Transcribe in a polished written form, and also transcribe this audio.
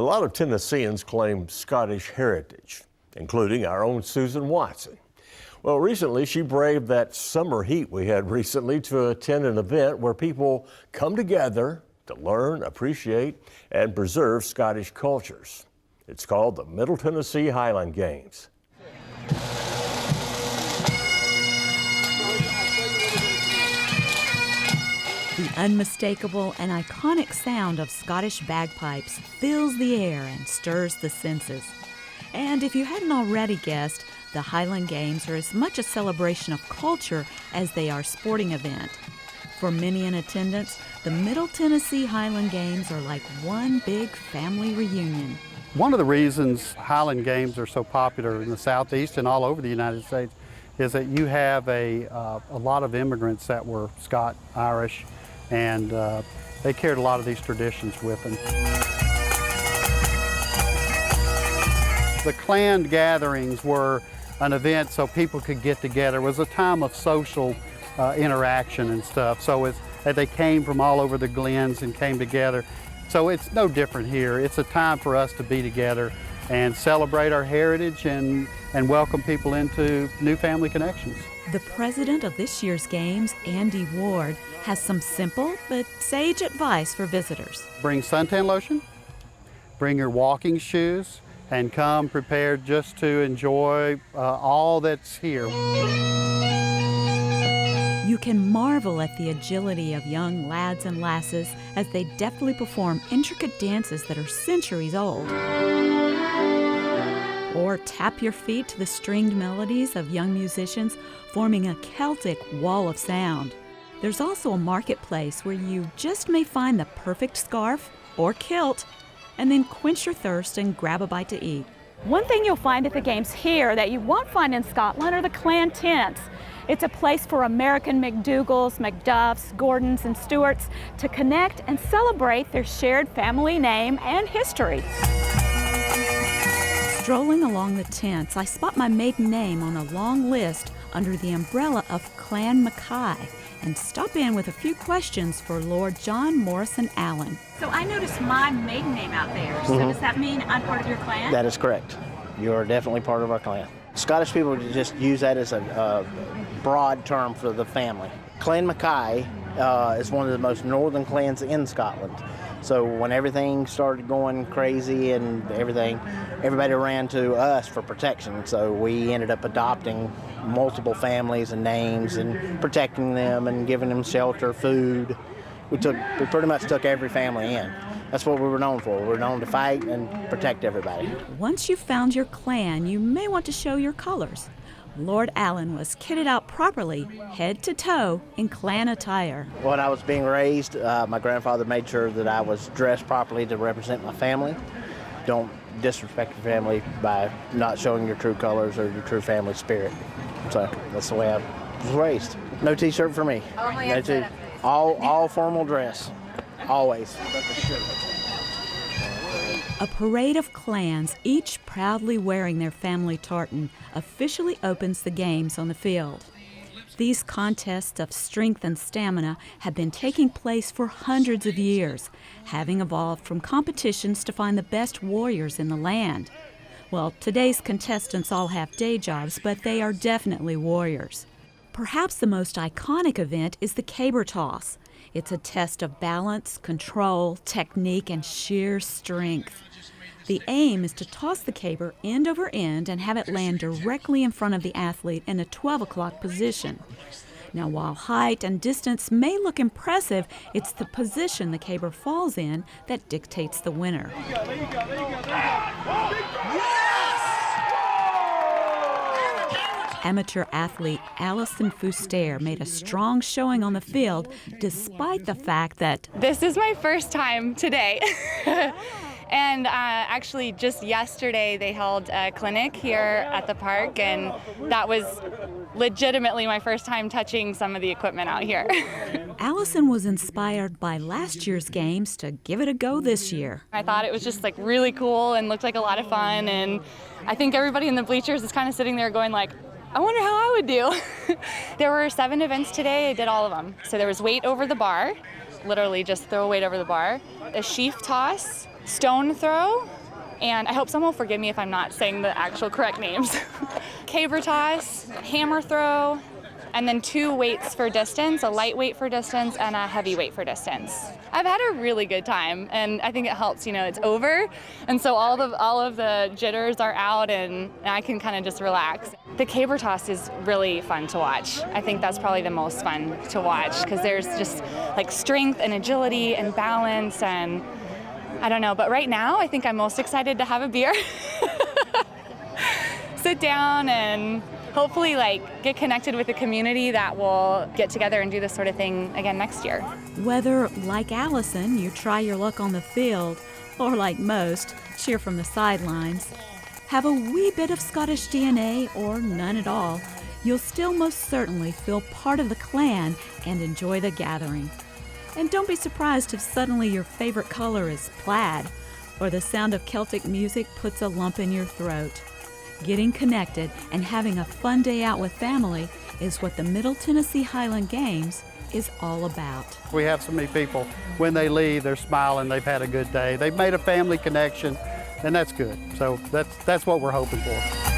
A lot of Tennesseans claim Scottish heritage, including our own Susan Watson. Well, recently she braved that summer heat we had recently to attend an event where people come together to learn, appreciate, and preserve Scottish cultures. It's called the Middle Tennessee Highland Games. The unmistakable and iconic sound of Scottish bagpipes fills the air and stirs the senses. And if you hadn't already guessed, the Highland Games are as much a celebration of culture as they are a sporting event. For many in attendance, the Middle Tennessee Highland Games are like one big family reunion. One of the reasons Highland Games are so popular in the Southeast and all over the United States is that you have a lot of immigrants that were Scot, Irish, and they carried a lot of these traditions with them. The clan gatherings were an event so people could get together. It was a time of social interaction and stuff. So as they came from all over the glens and came together. So it's no different here. It's a time for us to be together and celebrate our heritage and welcome people into new family connections. The president of this year's games, Andy Ward, has some simple but sage advice for visitors. Bring suntan lotion, bring your walking shoes, and come prepared just to enjoy all that's here. You can marvel at the agility of young lads and lasses as they deftly perform intricate dances that are centuries old. Or tap your feet to the stringed melodies of young musicians forming a Celtic wall of sound. There's also a marketplace where you just may find the perfect scarf or kilt and then quench your thirst and grab a bite to eat. One thing you'll find at the games here that you won't find in Scotland are the clan tents. It's a place for American McDougalls, McDuffs, Gordons, and Stewarts to connect and celebrate their shared family name and history. Strolling along the tents, I spot my maiden name on a long list under the umbrella of Clan Mackay and stop in with a few questions for Lord John Morrison Allen. So I noticed my maiden name out there. So does that mean I'm part of your clan? That is correct. You are definitely part of our clan. Scottish people just use that as a broad term for the family. Clan Mackay is one of the most northern clans in Scotland. So when everything started going crazy and everybody ran to us for protection. So we ended up adopting multiple families and names and protecting them and giving them shelter, food. We pretty much took every family in. That's what we were known for. We were known to fight and protect everybody. Once you've found your clan, you may want to show your colors. Lord Allen was kitted out properly, head to toe, in clan attire. When I was being raised, my grandfather made sure that I was dressed properly to represent my family. Don't disrespect your family by not showing your true colors or your true family spirit. So that's the way I was raised. No t-shirt for me. All formal dress, always. A parade of clans, each proudly wearing their family tartan, officially opens the games on the field. These contests of strength and stamina have been taking place for hundreds of years, having evolved from competitions to find the best warriors in the land. Well, today's contestants all have day jobs, but they are definitely warriors. Perhaps the most iconic event is the caber toss. It's a test of balance, control, technique, and sheer strength. The aim is to toss the caber end over end and have it land directly in front of the athlete in a 12 o'clock position. Now, while height and distance may look impressive, it's the position the caber falls in that dictates the winner. Amateur athlete Allison Fuster made a strong showing on the field despite the fact that this is my first time today. And actually just yesterday they held a clinic here at the park, and that was legitimately my first time touching some of the equipment out here. Allison was inspired by last year's games to give it a go this year. I thought it was just like really cool and looked like a lot of fun, and I think everybody in the bleachers is kind of sitting there going like, I wonder how I would do. There were 7 events today. I did all of them. So there was weight over the bar, literally just throw a weight over the bar, a sheaf toss, stone throw, and I hope someone will forgive me if I'm not saying the actual correct names. Caber toss, hammer throw, and then 2 weights for distance, a light weight for distance and a heavy weight for distance. I've had a really good time, and I think it helps, it's over, and so all of the jitters are out and I can kind of just relax. The caber toss is really fun to watch. I think that's probably the most fun to watch because there's just like strength and agility and balance, and I don't know, but right now I think I'm most excited to have a beer, sit down and hopefully get connected with the community that will get together and do this sort of thing again next year. Whether, like Allison, you try your luck on the field, or like most, cheer from the sidelines, have a wee bit of Scottish DNA or none at all, you'll still most certainly feel part of the clan and enjoy the gathering. And don't be surprised if suddenly your favorite color is plaid, or the sound of Celtic music puts a lump in your throat. Getting connected and having a fun day out with family is what the Middle Tennessee Highland Games is all about. We have so many people, when they leave, they're smiling, they've had a good day. They've made a family connection, and that's good. So that's what we're hoping for.